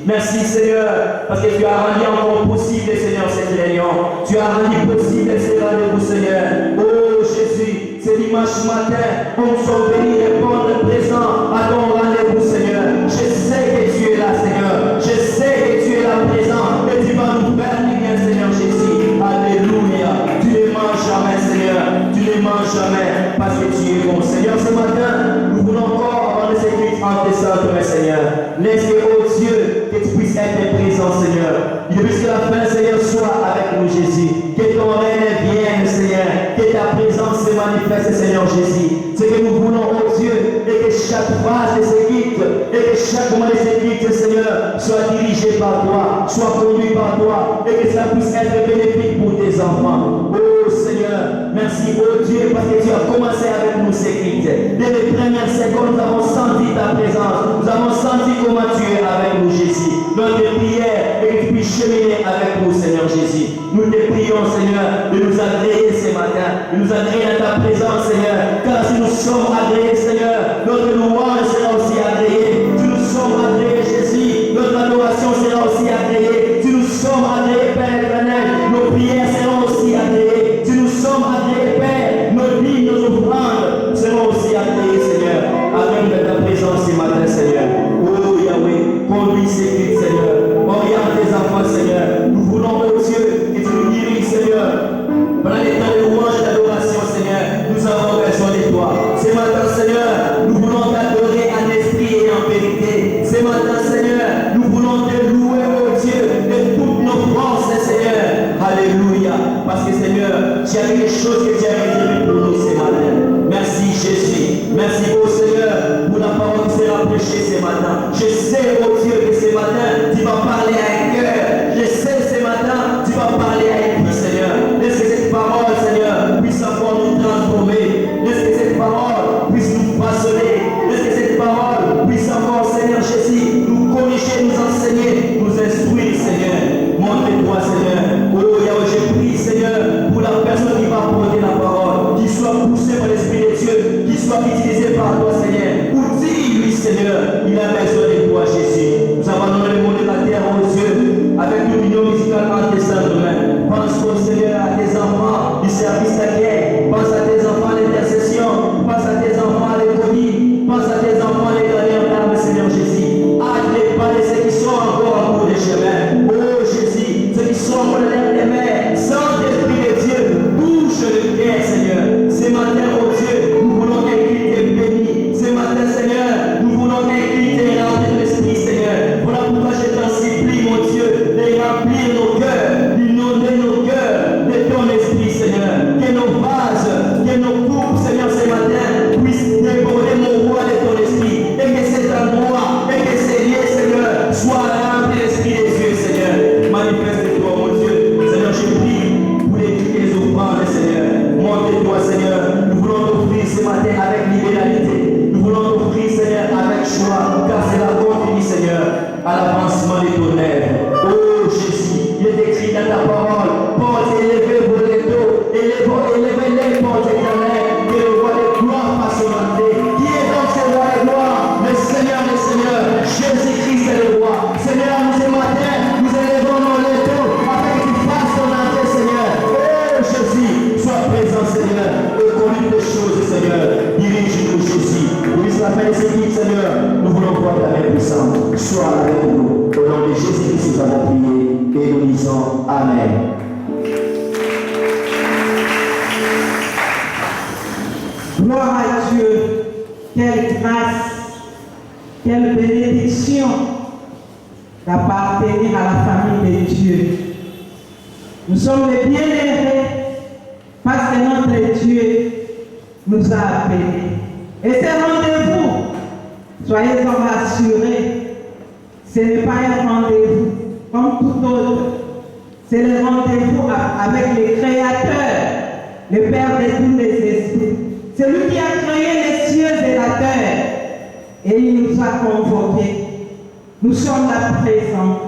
Merci Seigneur, parce que tu as rendu encore possible, Seigneur, cette réunion. Tu as rendu possible ces rendez-vous, Seigneur. Oh Jésus, c'est dimanche matin, on nous sommes venus répondre présent à ton rendez-vous, Seigneur. Je sais que tu es là, Seigneur. Je sais que tu es là présent et tu vas nous faire du bien, Seigneur Jésus. Alléluia. Tu ne manges jamais, Seigneur. Tu ne manges jamais parce que tu es bon, Seigneur. Ce matin, nous voulons encore avoir ces cris en tes sangs, Seigneur. Laisse que, oh Dieu, que tu puisses être présent, Seigneur. Il puisse que la fin, Seigneur, soit avec nous, Jésus. Que ton règne vienne, Seigneur. Que ta présence se manifeste, Seigneur Jésus. C'est que nous voulons, oh Dieu, et que chaque phrase de ces guides, et que chaque moment de ces guides, Seigneur, soit dirigé par toi, soit conduit par toi, et que cela puisse être bénéfique pour tes enfants. Oh Seigneur, merci, oh Dieu, parce que tu as commencé avec nous ces guides. Dès les premières secondes, nous avons senti ta présence. Nous avons senti comment tu es avec nous, Jésus. Notre prière et que tu puisses cheminer avec nous, Seigneur Jésus. Nous te prions, Seigneur, de nous agréer ce matin, de nous agréer dans ta présence, Seigneur. Car si nous sommes agréés, Seigneur, notre louange sera aussi agréée. Si nous sommes agréés, Jésus, notre adoration sera aussi agréée. Si nous sommes agréés, Père éternel, nos prières seront aussi agréées. Si nous sommes agréés, Père, nos dîmes, nos offrandes seront aussi agréées, Seigneur. Amen de ta présence ce matin, Seigneur. Oh Yahweh, conduis ces cris, Seigneur. Oriente tes enfants, Seigneur. Nous voulons, oh Dieu, que tu nous diriges, Seigneur. Pendant les temps de louange et d'adoration, Seigneur, nous avons besoin de toi. Ce matin, Seigneur, nous voulons t'adorer en esprit et en vérité. Ce matin, Seigneur, nous voulons te louer, oh Dieu, de toutes nos forces, Seigneur. Alléluia. Parce que, Seigneur, tu as quelque chose que tu as réservé pour nous ce matin. Merci, Jésus. Merci, oh Seigneur, pour la parole qui sera prêchée ce matin. Je sais, oh Dieu, que ce matin, tu vas parler à un cœur. Je sais, ce matin, tu vas parler à une vie, Seigneur. Laisse que cette parole, Seigneur, puisse encore nous transformer. Laisse que cette parole puisse nous façonner. Laisse que cette parole puisse encore, Seigneur Jésus, nous corriger, nous enseigner, nous instruire, Seigneur. Montre-toi, Seigneur. Oh Yahweh, je prie, Seigneur, pour la personne qui va porter la parole, qui soit poussée par l'Esprit de Dieu, qui soit utilisée par toi, Seigneur. Utilise-lui, Seigneur. Il a besoin de toi, Jésus. Nous abandonnons le monde de la terre, oh Dieu, avec l'union musicale entre tes saints mains. Pense, oh Seigneur, à tes enfants du service d'accueil. Pense à tes enfants d'intercession. Pense à tes enfants à l'économie. Pense à tes enfants les dernières larmes, Seigneur Jésus. Hâte-les pas de ceux qui sont encore en cours de chemin. Oh Jésus, ceux qui sont encore dans les mains. Saint-Esprit de Dieu, touche le cœur, Seigneur. Ce matin, oh Dieu, nous voulons un cri de béni. Ce matin, Seigneur, nous voulons un cri de remplir l'Esprit, Seigneur. Voilà pourquoi je t'en supplie, mon Dieu, de remplir nos cœurs, d'inonder nos cœurs de ton Esprit, Seigneur. Que nos vases, que nos coupes, Seigneur, ce matin, puissent déborder mon roi de ton Esprit. Et que cet endroit, et que ces lieux, Seigneur, soient remplis de l'Esprit de Dieu, Seigneur. Manifeste-toi, mon Dieu. Seigneur, je prie pour les offrandes, Seigneur. Montre-toi, Seigneur. Nous voulons t'offrir ce matin avec libéralité. Nous voulons t'offrir, Seigneur, avec joie, car c'est la continue, Seigneur, à l'avancement de ton œuvre. Oh Jésus, il est écrit dans ta parole, porte élevée vos rideaux, élevez-les portes éternelles, que le roi de gloire fasse monter. Qui est donc ce roi de gloire? Le Seigneur des Seigneurs, Jésus-Christ est le roi. Seigneur, nous ce matin, nous élevons nos rideaux afin que tu fasses ton entrée, Seigneur. Oh Jésus, sois présent, Seigneur, et conduis les choses, Seigneur. Dirige-nous, Jésus. Puisse la paix de ces guides, Seigneur. Nous voulons voir ta main puissante. Sois avec nous. Au nom de Jésus-Christ, nous avons prié et nous disons Amen. Gloire à Dieu. Quelle grâce, quelle bénédiction d'appartenir à la famille de Dieu. Nous sommes les bien-aimés parce que notre Dieu nous a appelés. Et ces rendez-vous, soyez-en rassurés, ce n'est pas un rendez-vous comme tout autre. C'est le rendez-vous avec le Créateur, le Père de tous les esprits. C'est lui qui a créé les cieux et la terre. Et il nous a convoqués. Nous sommes là présents.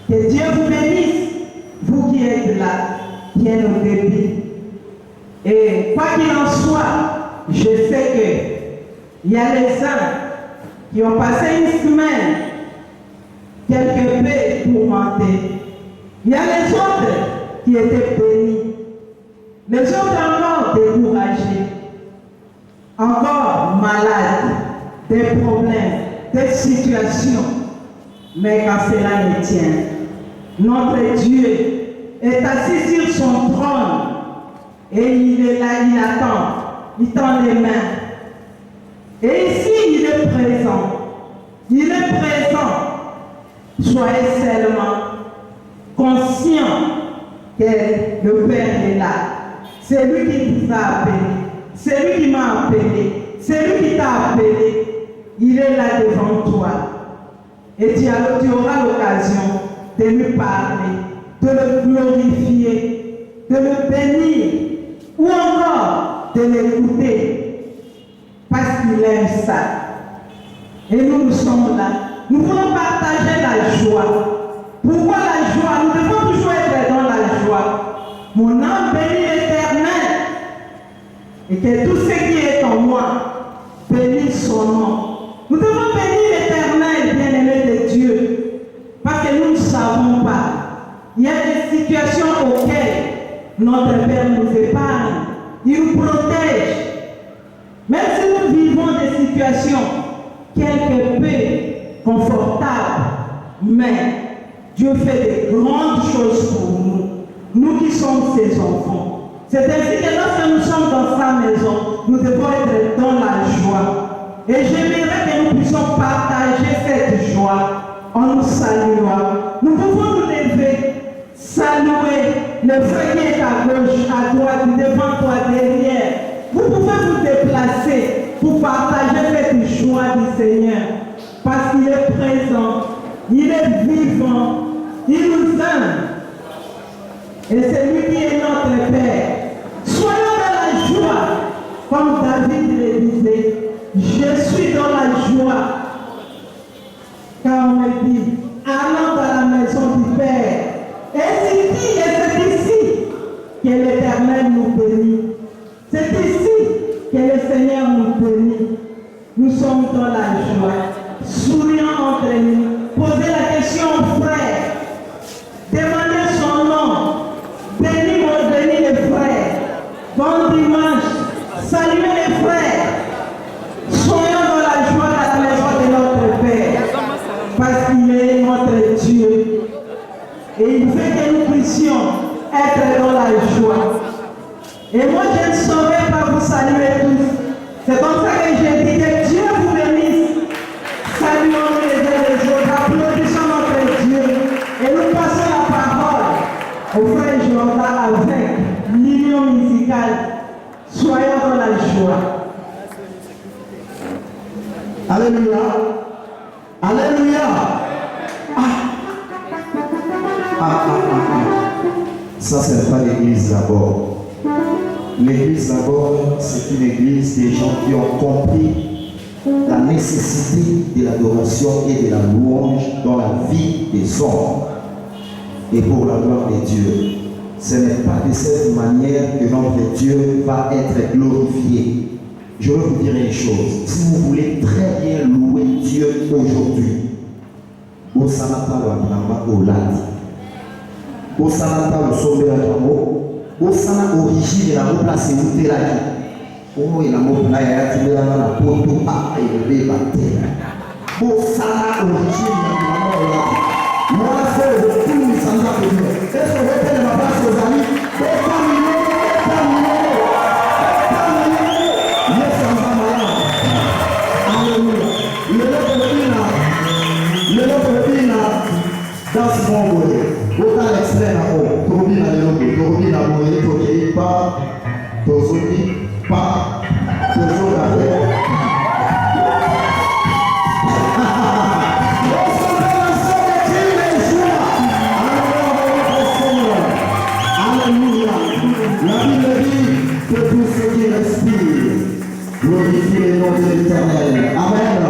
Que Dieu vous bénisse, vous qui êtes là, bien au début. Et quoi qu'il en soit, je sais qu'il y a les uns qui ont passé une semaine quelque peu tourmentés. Il y a les autres qui étaient bénis. Les autres encore découragés, encore malades, des problèmes, des situations. Mais quand cela ne tient, notre Dieu est assis sur son trône et il est là, il attend, il tend les mains. Et ici, il est présent. Il est présent. Soyez seulement conscient que le Père est là. C'est lui qui vous a appelé. C'est lui qui m'a appelé. C'est lui qui t'a appelé. Il est là devant toi. Et tu auras l'occasion de lui parler, de le glorifier, de le bénir, ou encore de l'écouter, parce qu'il aime ça. Et nous sommes là. Nous voulons partager la joie. Pourquoi la joie? Nous devons toujours être dans la joie. Mon âme bénit l'Éternel. Et que tout ce qui est en moi bénisse son nom. Nous devons bénir l'Éternel, bien-aimé de Dieu. Parce que nous ne savons pas. Il y a des situations auxquelles notre Père nous épargne. Il nous protège. Même si nous vivons des situations quelque peu confortables, mais Dieu fait de grandes choses pour nous. Nous qui sommes ses enfants. C'est ainsi que lorsque nous sommes dans sa maison, nous devons être dans la joie. Et j'aimerais que nous puissions partager cette joie en nous saluant. Nous pouvons nous lever, saluer le frère qui est à gauche, à droite, devant toi, derrière. Vous pouvez vous déplacer pour partager cette joie du Seigneur. Parce qu'il est présent, il est vivant, il nous aime. Et c'est lui qui est notre Père. Soyons dans la joie, comme David le disait. Je suis dans la joie. Car on me dit, allons dans la maison du Père. Et c'est ici que l'Éternel nous bénit. C'est ici que le Seigneur nous bénit. Nous sommes dans la joie. Sourions entre nous. Posez la question au frère. Demandez son nom. Bénis les frères. Bon dimanche. Saluez les frères. Soyons dans la joie à la maison de notre Père. Parce qu'il est notre Dieu. Et il veut que nous puissions être dans la joie. Et moi, je ne saurais pas vous saluer tous. C'est comme ça que j'ai dit que Dieu vous bénisse. Saluons les uns les autres. Applaudissons notre Dieu. Et nous passons la parole au frère Jordan avec l'union musicale. Soyons dans la joie. Alléluia. Alléluia. Ça, c'est pas l'église d'abord. L'église d'abord, c'est une église des gens qui ont compris la nécessité de l'adoration et de la louange dans la vie des hommes et pour la gloire de Dieu. Ce n'est pas de cette manière que notre Dieu va être glorifié. Je veux vous dire une chose. Si vous voulez très bien louer Dieu aujourd'hui, au Sanata au Ladi, au Sanata au Sombé au Sanata origine la place où tu es là. Oh, il a mon là, il a tiré la poto à élever la terre. Au Sanata origine la Ladi. Moi, c'est le tout le Sanata de Dieu. Est-ce que vous avez ma place aux amis? Dans ce monde, autant l'extrait là-haut, Tobi na Léogo, Tobi na Moïse, Tobi pas, Tozobi pas, Tozo la terre. Alléluia. La Bible dit que tous ceux qui respirent glorifient le nom de l'Éternel. Amen.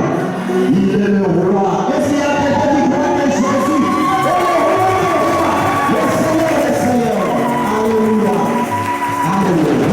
Il est le roi. Est-ce qu'il y a quelqu'un qui croit que Jésus est le roi des rois, le Seigneur des seigneurs? Alléluia. Alléluia.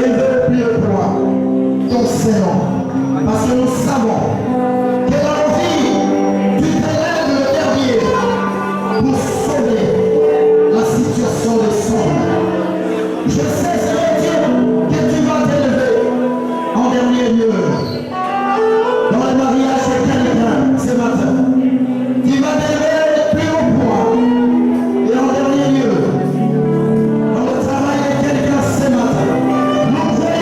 élever le plus haut point, ton Saint-Nom. Parce que nous savons que dans nos vies, tu t'élèves le dernier pour sauver la situation des sommes. Je sais, Seigneur Dieu, que tu vas t'élever en dernier lieu dans le mariage de quelqu'un ce matin. Tu vas t'élever le plus haut point et en dernier lieu dans le travail de quelqu'un ce matin. Nous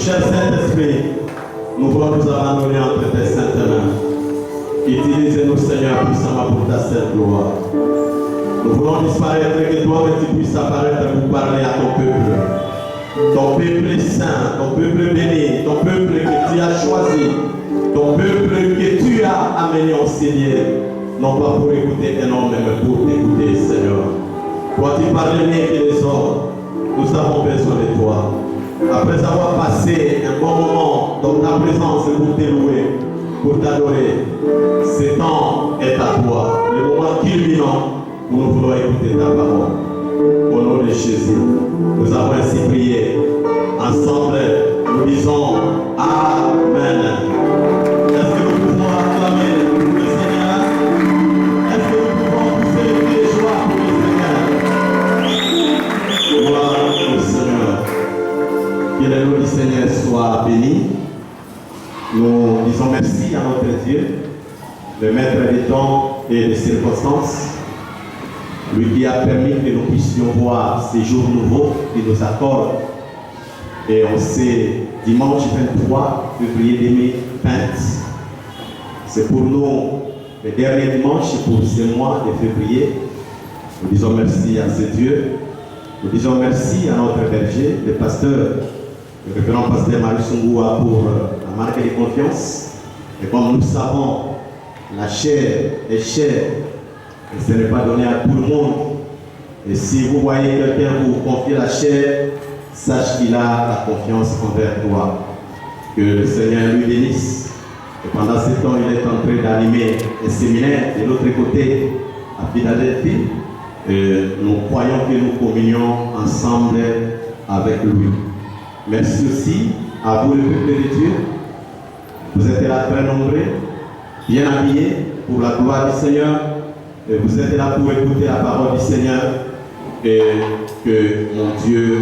Cher Saint-Esprit, nous voulons nous abandonner entre tes saintes mains. Utilise-nous, Seigneur, puissamment pour ta sainte gloire. Nous voulons disparaître et que toi, tu puisses apparaître pour parler à ton peuple. Ton peuple saint, ton peuple béni, ton peuple que tu as choisi, ton peuple que tu as amené au Seigneur, non pas pour écouter un homme, mais pour t'écouter, Seigneur. Toi, tu parles mieux que les hommes. Nous avons besoin de toi. Après avoir passé un bon moment dans ta présence pour te louer, pour t'adorer, ce temps est à toi. Le moment culminant où nous voulons écouter ta parole. Au nom de Jésus, nous avons ainsi prié. Ensemble, nous disons Amen. Est-ce que nous pouvons acclamer le Seigneur? Est-ce que nous pouvons nous célébrer de joie pour le Seigneur? Gloire au Seigneur. Que le nom du Seigneur soit béni. Nous disons merci à notre Dieu, le maître des temps et des circonstances, lui qui a permis que nous puissions voir ces jours nouveaux qu'il nous accorde. Et on sait, dimanche 23 février 2020, c'est pour nous le dernier dimanche pour ce mois de février. Nous disons merci à ce Dieu. Nous disons merci à notre berger, le pasteur, le révérend pasteur Marius Ngoua pour la marque de confiance. Et comme nous savons, la chair est chère et ce n'est pas donné à tout le monde. Et si vous voyez quelqu'un vous confier la chair, sache qu'il a la confiance envers toi. Que le Seigneur lui bénisse. Et pendant ce temps, il est en train d'animer un séminaire de l'autre côté à Philadelphie. Et nous croyons que nous communions ensemble avec lui. Merci aussi à vous, le peuple de Dieu. Vous êtes là très nombreux, bien habillés pour la gloire du Seigneur. Et vous êtes là pour écouter la parole du Seigneur. Et que mon Dieu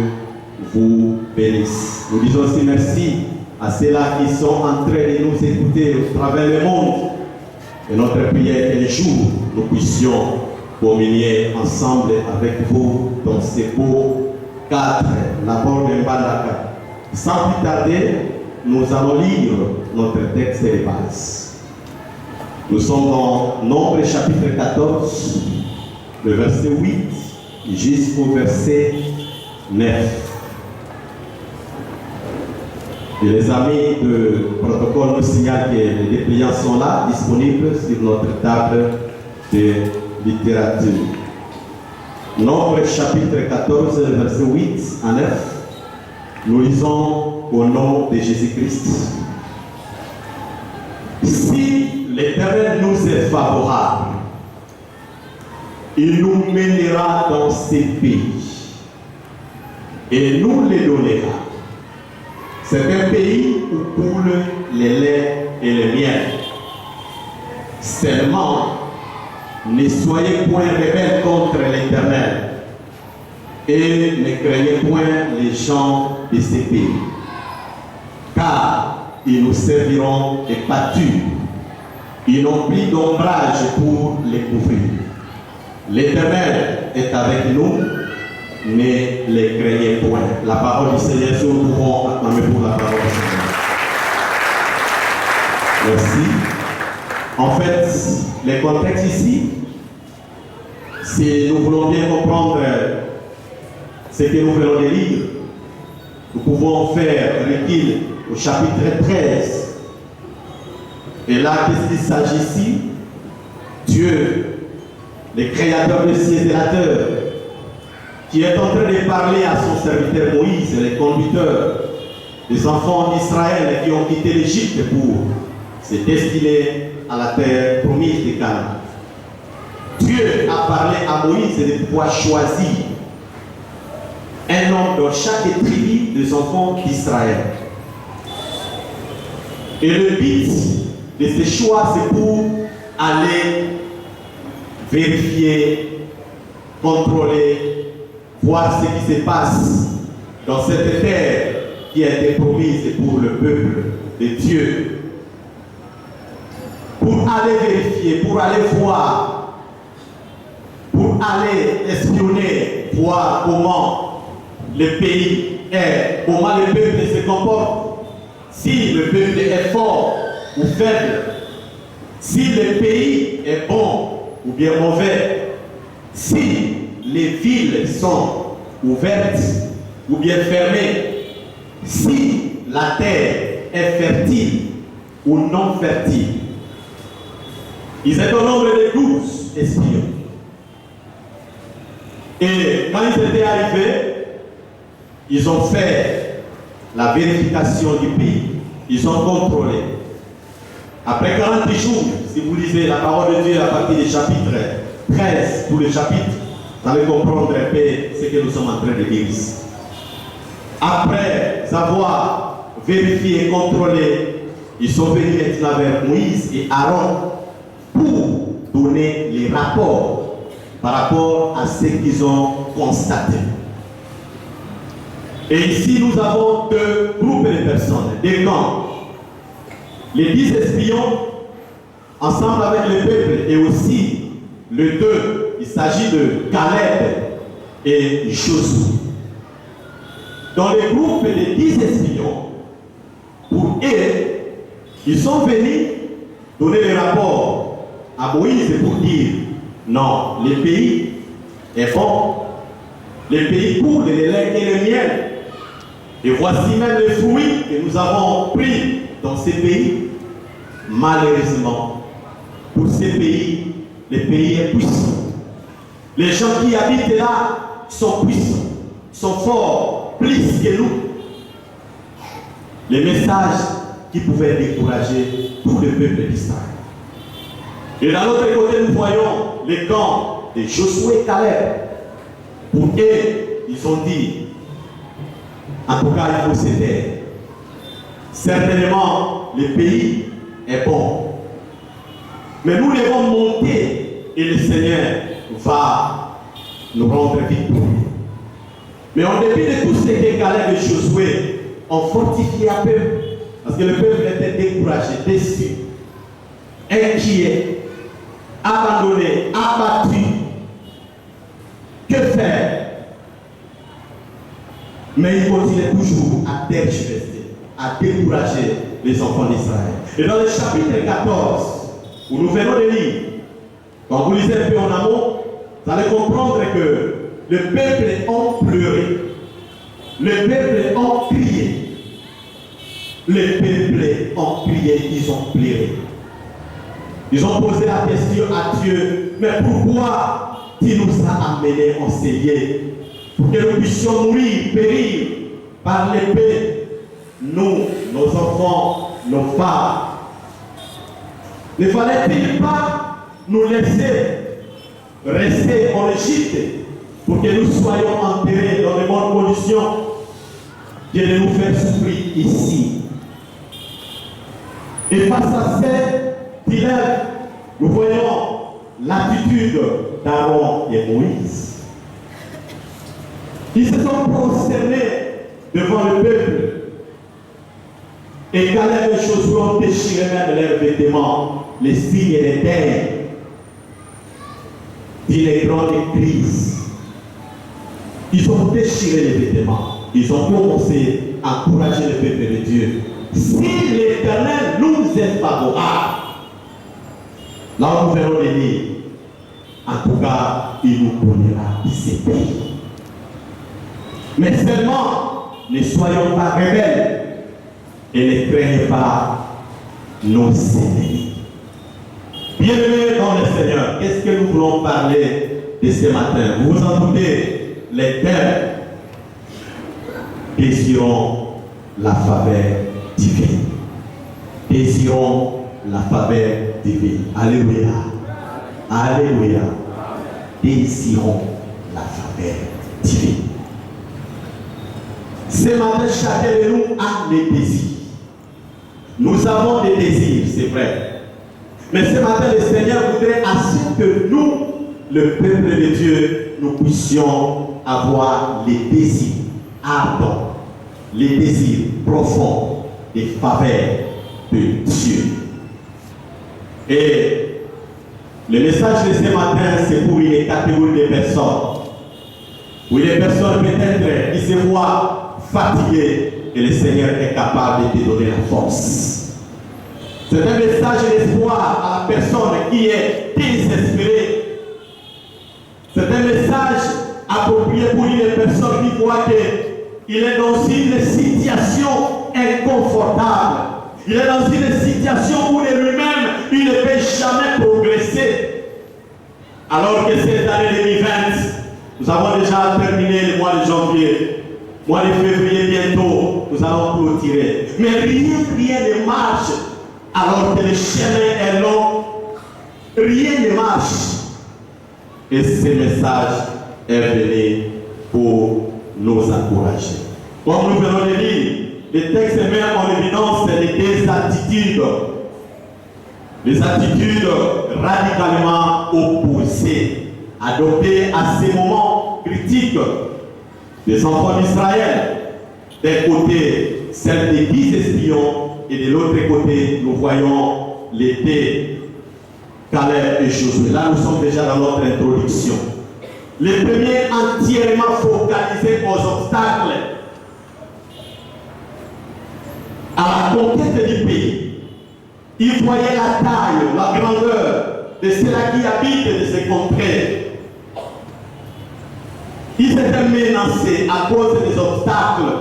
vous bénisse. Nous disons aussi merci à ceux-là qui sont en train de nous écouter au travers le monde. Et notre prière est que les jours nous puissions communier ensemble avec vous dans ces beaux cadres, la porte de Mbandaka. Sans plus tarder, nous allons lire notre texte de base. Nous sommes dans Nombre chapitre 14, le verset 8 jusqu'au verset 9. Et les amis de protocole nous signalent que les dépliants sont là, disponibles sur notre table de littérature. Nombre chapitre 14, verset 8 à 9. Nous lisons au nom de Jésus-Christ. Si l'Éternel nous est favorable, il nous mènera dans ces pays et nous les donnera. C'est un pays où coulent les laits et le miel. Seulement, ne soyez point rebelles contre l'Éternel et ne craignez point les gens de ces pays, car ils nous serviront de pâture. Ils n'ont plus d'ombrage pour les couvrir. L'Éternel est avec nous, ne les craignez point. La parole du Seigneur, si nous pouvons acclamer pour la parole du Seigneur. Merci. En fait, le contexte ici, si nous voulons bien comprendre ce que nous venons de lire, nous pouvons faire recul au chapitre 13. Et là, qu'est-ce qu'il s'agit ici? Dieu, le créateur des cieux et de la terre, qui est en train de parler à son serviteur Moïse, le conducteur des enfants d'Israël qui ont quitté l'Égypte pour se destiner à la terre promise de Canaan. Dieu a parlé à Moïse de pouvoir choisir un homme dans chaque tribu des enfants d'Israël. Et le but de ce choix, c'est pour aller vérifier, contrôler, voir ce qui se passe dans cette terre qui a été promise pour le peuple de Dieu. Pour aller vérifier, pour aller voir, pour aller espionner, voir comment le pays est, comment le peuple se comporte, si le peuple est fort ou faible, si le pays est bon ou bien mauvais, si les villes sont ouvertes ou bien fermées, si la terre est fertile ou non fertile. Ils étaient au nombre de 12 espions. Et quand ils étaient arrivés, ils ont fait la vérification du pays. Ils ont contrôlé. Après 40 jours, si vous lisez la parole de Dieu à partir du chapitre 13, tout le chapitre, vous allez comprendre un peu ce que nous sommes en train de dire ici. Après avoir vérifié et contrôlé, ils sont venus maintenant vers Moïse et Aaron pour donner les rapports par rapport à ce qu'ils ont constaté. Et ici, nous avons deux groupes de personnes, des camps. Les 10 espions, ensemble avec le peuple, et aussi les deux, il s'agit de Caleb et Josué. Dans le groupe des 10 espions, pour eux, ils sont venus donner les rapports à Moïse pour dire non, le pays est bon, le pays coule le lait et le miel. Et voici même les fruits que nous avons pris dans ces pays. Malheureusement, pour ces pays, le pays est puissant. Les gens qui habitent là sont puissants, sont forts, plus que nous. Les messages qui pouvaient décourager tout le peuple d'Israël. Et d'un autre côté, nous voyons les camps de Josué et Caleb. Pour eux, ils ont dit, en tout cas, il faut se taire. Certainement, le pays est bon. Mais nous devons monter et le Seigneur va nous rendre victorieux. Mais en dépit de tout ce que Caleb et Josué ont fortifié un peu, parce que le peuple était découragé, déçu, inquiet, abandonné, abattu. Que faire? Mais il continue toujours à tergiverser, à décourager les enfants d'Israël. Et dans le chapitre 14, où nous venons de lire, quand vous lisez un peu en amont, vous allez comprendre que le peuple a pleuré, le peuple a crié, le peuple a crié, ils ont pleuré. Ils ont posé la question à Dieu, mais pourquoi tu nous as amenés en Seigneur pour que nous puissions mourir, périr par l'épée, nous, nos enfants, nos femmes? Ne fallait-il pas nous laisser rester en Égypte pour que nous soyons enterrés dans de bonnes conditions que de nous faire souffrir ici? Et face à ce dilemme, nous voyons l'attitude d'Aaron et Moïse. Ils se sont prosternés devant le peuple. Et Caleb et Josué ont déchiré même leurs vêtements, les signes et les terres. D'une grande crise. Ils ont déchiré les vêtements. Ils ont commencé à encourager le peuple de Dieu. Si l'Éternel nous est favorable, là où nous verrons les lire, en tout cas, il nous donnera ces pays. Mais seulement, ne soyons pas rebelles et ne craignez pas nos ennemis. Bienvenue dans le Seigneur. Qu'est-ce que nous voulons parler de ce matin? Vous vous en doutez, les thèmes désirons la faveur divine. Désirons la faveur divine. Alléluia. Alléluia. Désirons la faveur divine. Ce matin, chacun de nous a des désirs. Nous avons des désirs, c'est vrai. Mais ce matin, le Seigneur voudrait ainsi que nous, le peuple de Dieu, nous puissions avoir les désirs ardents, les désirs profonds des faveurs de Dieu. Et le message de ce matin, c'est pour une catégorie de personnes. Pour les personnes peut-être qui se voient fatiguées et le Seigneur est capable de te donner la force. C'est un message d'espoir à la personne qui est désespérée. C'est un message approprié pour une personne qui voit qu'il est dans une situation inconfortable. Il est dans une situation où lui-même, il ne peut jamais progresser. Alors que cette année 2020, nous avons déjà terminé le mois de janvier. Mois de février bientôt, nous allons clôturer. Mais rien ne marche. Alors que le chemin est long, rien ne marche. Et ce message est venu pour nous encourager. Comme nous venons de lire, le texte met en évidence des attitudes. Des attitudes radicalement opposées, adoptées à ces moments critiques des enfants d'Israël. D'un côté, celle des 10 espions, et de l'autre côté, nous voyons les deux, Caleb et Josué. Là, nous sommes déjà dans notre introduction. Les premiers entièrement focalisés aux obstacles à la conquête du pays. Ils voyaient la taille, la grandeur de ceux-là qui habitent de ces contrées. Ils étaient menacés à cause des obstacles,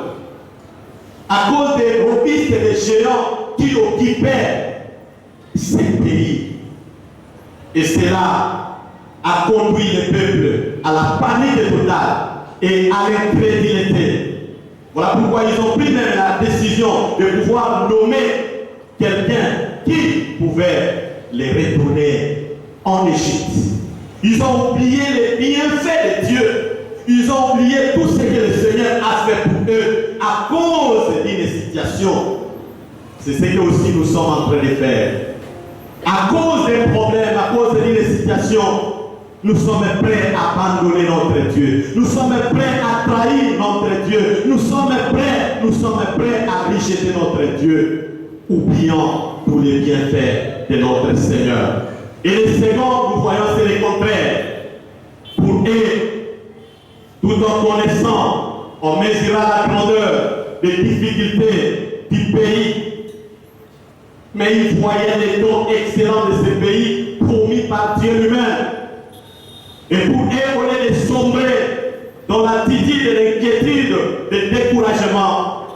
à cause des robistes et des géants qui occupaient ces pays. Et cela a conduit le peuple à la panique totale et à l'incrédulité. Voilà pourquoi ils ont pris même la décision de pouvoir nommer quelqu'un qui pouvait les retourner en Égypte. Ils ont oublié les bienfaits de Dieu. Ils ont oublié tout ce que le Seigneur a fait pour eux à cause d'une situation. C'est ce que aussi nous sommes en train de faire. À cause des problèmes, à cause d'une situation, nous sommes prêts à abandonner notre Dieu. Nous sommes prêts à trahir notre Dieu. Nous sommes prêts à rejeter notre Dieu, oubliant tous les bienfaits de notre Seigneur. Et le second, nous voyons, c'est le contraire. Pour eux, tout en connaissant, on mesurera la grandeur des difficultés du pays. Mais ils voyaient les dons excellents de ce pays promis par Dieu lui-même. Et pour eux, au lieu de sombrer dans l'attitude de l'inquiétude, de découragement,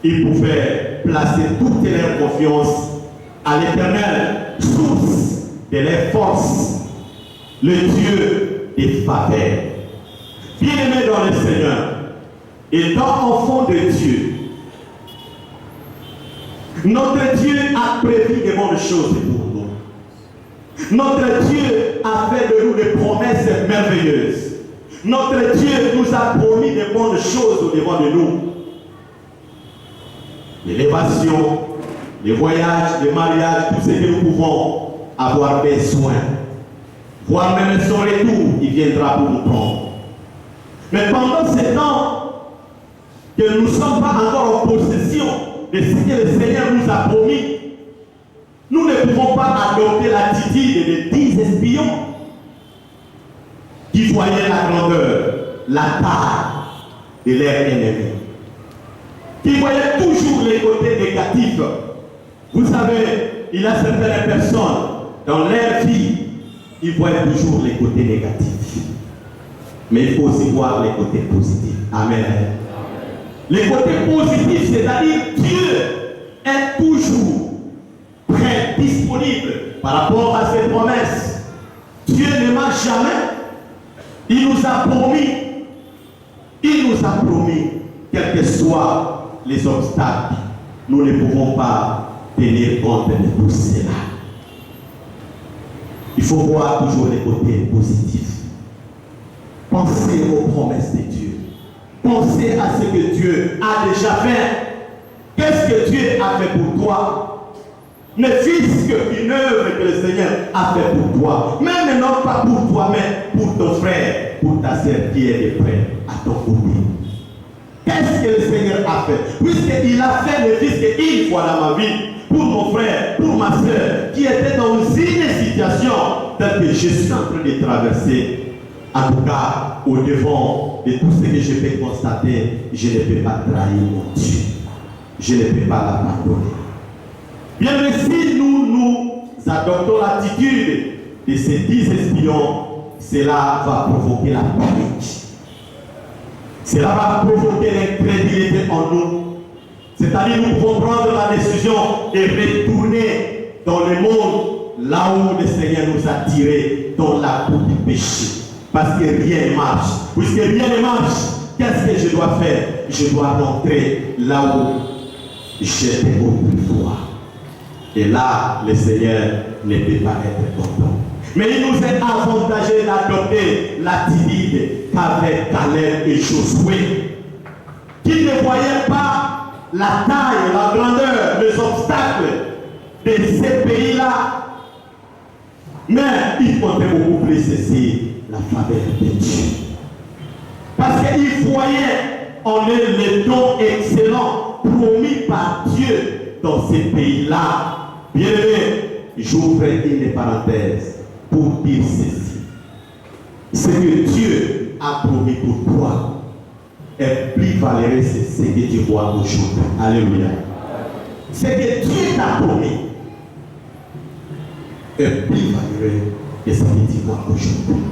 ils pouvaient placer toute leur confiance à l'Éternel, source de leur force, le Dieu des faveurs. Bien-aimés dans le Seigneur, étant enfant de Dieu, notre Dieu a prévu de bonnes choses pour nous. Notre Dieu a fait de nous des promesses merveilleuses. Notre Dieu nous a promis de bonnes choses au devant de nous. L'élévation, les voyages, les mariages, tout ce que nous pouvons avoir besoin, voire même son retour, il viendra pour nous prendre. Mais pendant ce temps, que nous ne sommes pas encore en possession de ce que le Seigneur nous a promis, nous ne pouvons pas adopter l'attitude des 10 espions qui voyaient la grandeur, la taille de leur ennemi, qui voyaient toujours les côtés négatifs. Vous savez, il y a certaines personnes dans leur vie, ils voient toujours les côtés négatifs. Mais il faut aussi voir les côtés positifs. Amen. Les côtés positifs, c'est-à-dire Dieu est toujours prêt, disponible par rapport à ses promesses. Dieu ne ment jamais. Il nous a promis, quels que soient les obstacles, nous ne pouvons pas tenir compte de tout cela. Il faut voir toujours les côtés positifs. Pensez aux promesses de Dieu. Pensez à ce que Dieu a déjà fait. Qu'est-ce que Dieu a fait pour toi? Ne fût-ce qu'une œuvre que le Seigneur a fait pour toi. Même non pas pour toi, mais pour ton frère, pour ta sœur qui est de près à ton côté. Qu'est-ce que le Seigneur a fait? Puisqu'il a fait ne fût qu'une fois dans ma vie, pour mon frère, pour ma sœur, qui était dans une situation telle que je suis en train de traverser. En tout cas, au devant de tout ce que je peux constater, je ne peux pas trahir mon Dieu. Je ne peux pas l'abandonner. Bien, mais si nous adoptons l'attitude de ces 10 espions, cela va provoquer la panique. Cela va provoquer l'incrédulité en nous. C'est-à-dire, nous pouvons prendre la décision de retourner dans le monde là où le Seigneur nous a tirés, dans la boue du péché. Parce que rien ne marche. Puisque rien ne marche, qu'est-ce que je dois faire? Je dois rentrer là où j'étais autrefois. Et là, le Seigneur ne peut pas être content. Mais il nous est avantageux d'adopter l'attitude qu'avec Caleb et Josué, qui ne voyaient pas la taille, la grandeur, les obstacles de ces pays-là. Mais ils comptaient beaucoup plus ceci. La faveur de Dieu. Parce qu'ils voyaient en eux les dons excellents promis par Dieu dans ces pays-là. Bien-aimés, j'ouvre une parenthèse pour dire ceci. Ce que Dieu a promis pour toi est plus valeureux que ce que tu vois aujourd'hui. Alléluia. Ce que Dieu t'a promis est plus valeureux que ce que tu vois aujourd'hui.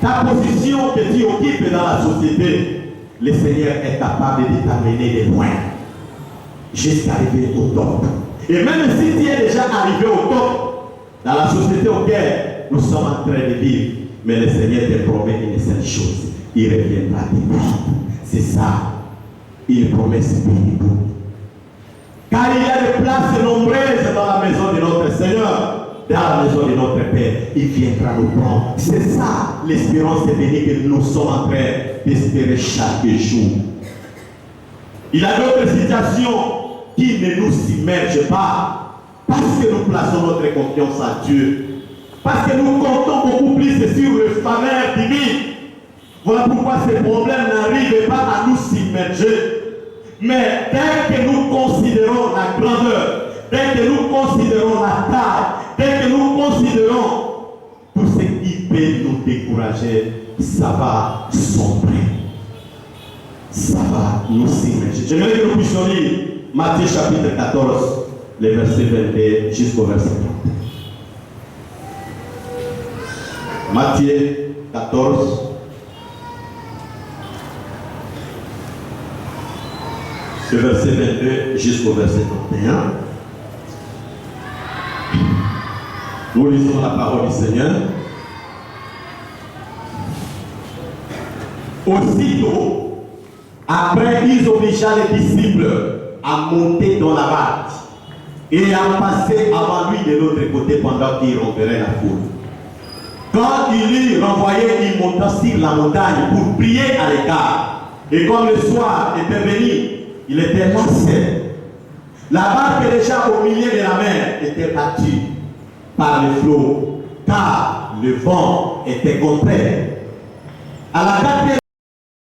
Ta position que tu occupes dans la société, le Seigneur est capable de t'amener de loin, jusqu'à arriver au top. Et même si tu es déjà arrivé au top, dans la société auquel nous sommes en train de vivre, mais le Seigneur te promet une seule chose, il reviendra te prendre. C'est ça, il promet ce pays. Car il y a des places nombreuses dans la maison de notre Seigneur. Dans la maison de notre Père, il viendra nous prendre. C'est ça l'espérance bénie que nous sommes en train d'espérer chaque jour. Il y a d'autres situations qui ne nous submergent pas parce que nous plaçons notre confiance en Dieu. Parce que nous comptons beaucoup plus sur le faveur divine. Voilà pourquoi ces problèmes n'arrivent pas à nous submerger. Mais dès que nous considérons la grandeur, dès que nous considérons la taille, dès que nous considérons tout ce qui peut nous décourager, ça va sombrer. Ça va nous submerger. J'aimerais que nous puissions lire Matthieu chapitre 14, les versets 22 jusqu'au verset 30. Matthieu 14, le verset 22 jusqu'au verset 31. Nous lisons la parole du Seigneur. Aussitôt, après, ils obligea les disciples à monter dans la barque et à passer avant lui de l'autre côté pendant qu'il renverrait la foule. Quand il eut renvoyé, il monta sur la montagne pour prier à l'écart. Et comme le soir était venu, il était lassé. La barque déjà au milieu de la mer était battue par les flots, car le vent était contraire. À la 4e